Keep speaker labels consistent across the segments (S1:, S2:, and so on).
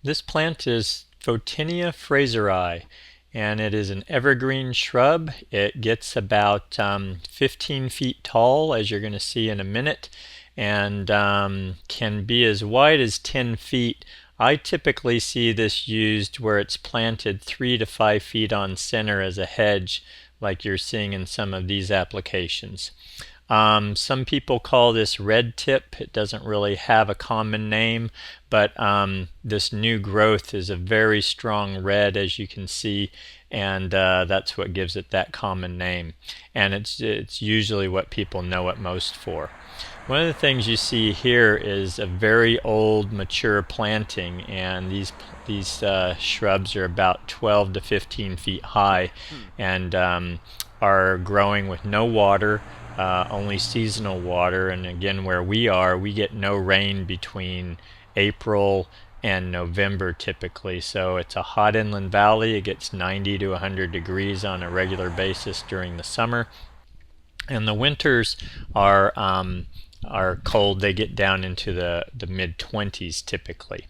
S1: This plant is Photinia fraseri, and it is an evergreen shrub. It gets about 15 feet tall, as you're going to see in a minute, and can be as wide as 10 feet. I typically see this used where it's planted 3 to 5 feet on center as a hedge, like you're seeing in some of these applications. Some people call this red tip. It doesn't really have a common name, but this new growth is a very strong red, as you can see, and that's what gives it that common name. And it's usually what people know it most for. One of the things you see here is a very old, mature planting, and these shrubs are about 12 to 15 feet high, and are growing with no water, only seasonal water. And again, where we are, we get no rain between April and November typically. So it's a hot inland valley. It gets 90 to 100 degrees on a regular basis during the summer, and the winters are cold. They get down into the mid 20s typically.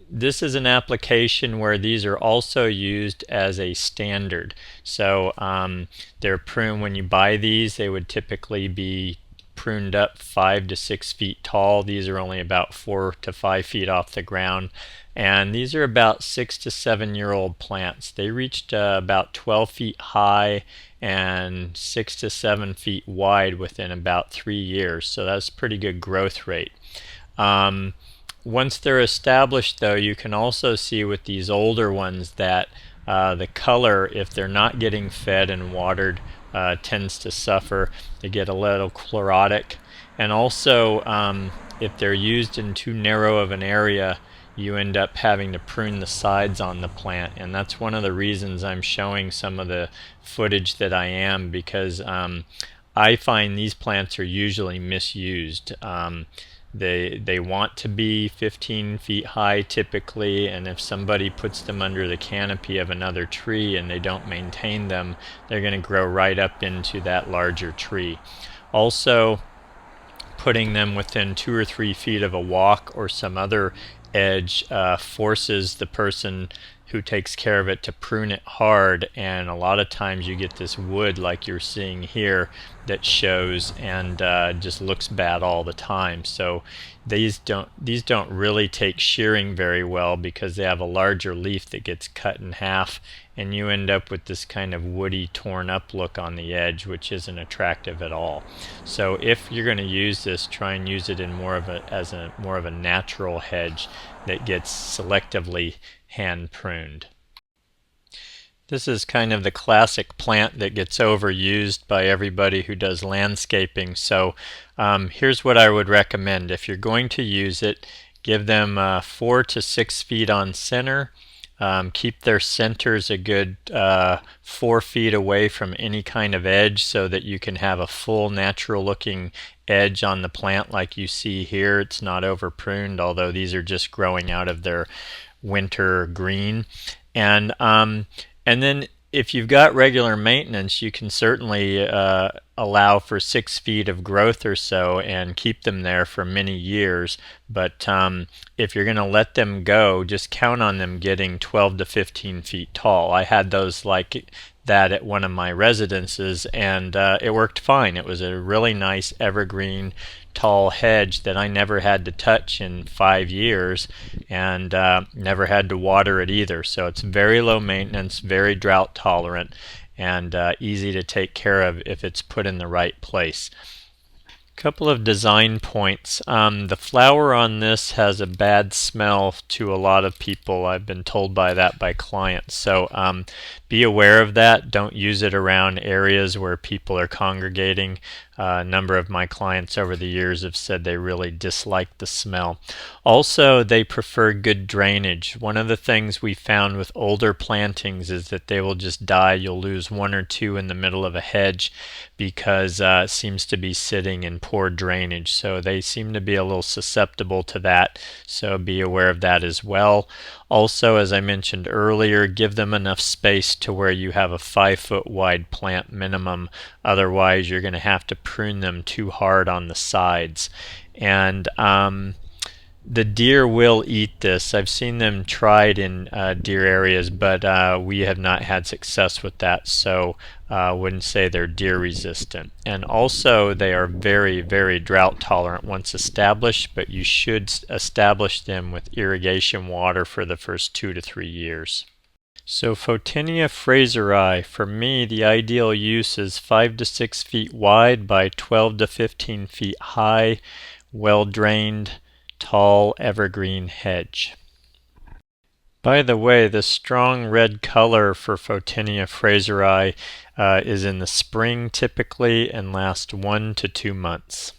S1: This is an application where these are also used as a standard. So they're pruned. When you buy these, they would typically be pruned up 5 to 6 feet tall. These are only about 4 to 5 feet off the ground. And these are about 6 to 7-year-old plants. They reached about 12 feet high and 6 to 7 feet wide within about 3 years. So that's pretty good growth rate. Once they're established, though, you can also see with these older ones that the color, if they're not getting fed and watered, tends to suffer. They get a little chlorotic. And also, if they're used in too narrow of an area, you end up having to prune the sides on the plant. And that's one of the reasons I'm showing some of the footage that I am, because I find these plants are usually misused. They want to be 15 feet high typically, and if somebody puts them under the canopy of another tree and they don't maintain them, they're going to grow right up into that larger tree. Also, putting them within 2 or 3 feet of a walk or some other edge forces the person who takes care of it to prune it hard, and a lot of times you get this wood like you're seeing here that shows and just looks bad all the time. So these don't really take shearing very well because they have a larger leaf that gets cut in half, and you end up with this kind of woody, torn up look on the edge, which isn't attractive at all. So if you're going to use this, try and use it in more of a natural hedge that gets selectively hand pruned. This is kind of the classic plant that gets overused by everybody who does landscaping. So here's what I would recommend. If you're going to use it, give them 4 to 6 feet on center. Keep their centers a good 4 feet away from any kind of edge so that you can have a full natural looking edge on the plant like you see here. It's not over pruned, although these are just growing out of their winter green. And then if you've got regular maintenance, you can certainly allow for 6 feet of growth or so and keep them there for many years. But if you're going to let them go, just count on them getting 12 to 15 feet tall. I had those like that at one of my residences, and it worked fine. It was a really nice evergreen tall hedge that I never had to touch in 5 years, and never had to water it either. So it's very low maintenance, very drought tolerant, and easy to take care of if it's put in the right place. Couple of design points. The flower on this has a bad smell to a lot of people. I've been told by clients. So be aware of that. Don't use it around areas where people are congregating. A number of my clients over the years have said they really dislike the smell. Also, they prefer good drainage. One of the things we found with older plantings is that they will just die. You'll lose 1 or 2 in the middle of a hedge because it seems to be sitting in poor drainage. So they seem to be a little susceptible to that. So be aware of that as well. Also, as I mentioned earlier, give them enough space to where you have a 5-foot wide plant minimum. Otherwise, you're going to have to prune them too hard on the sides. And The deer will eat this. I've seen them tried in deer areas, but we have not had success with that, so I wouldn't say they're deer resistant. And also, they are very, very drought tolerant once established, but you should establish them with irrigation water for the first 2 to 3 years. So Photinia fraseri, for me, the ideal use is 5 to 6 feet wide by 12 to 15 feet high, well-drained, tall evergreen hedge. By the way, the strong red color for Photinia fraseri is in the spring typically and lasts 1 to 2 months.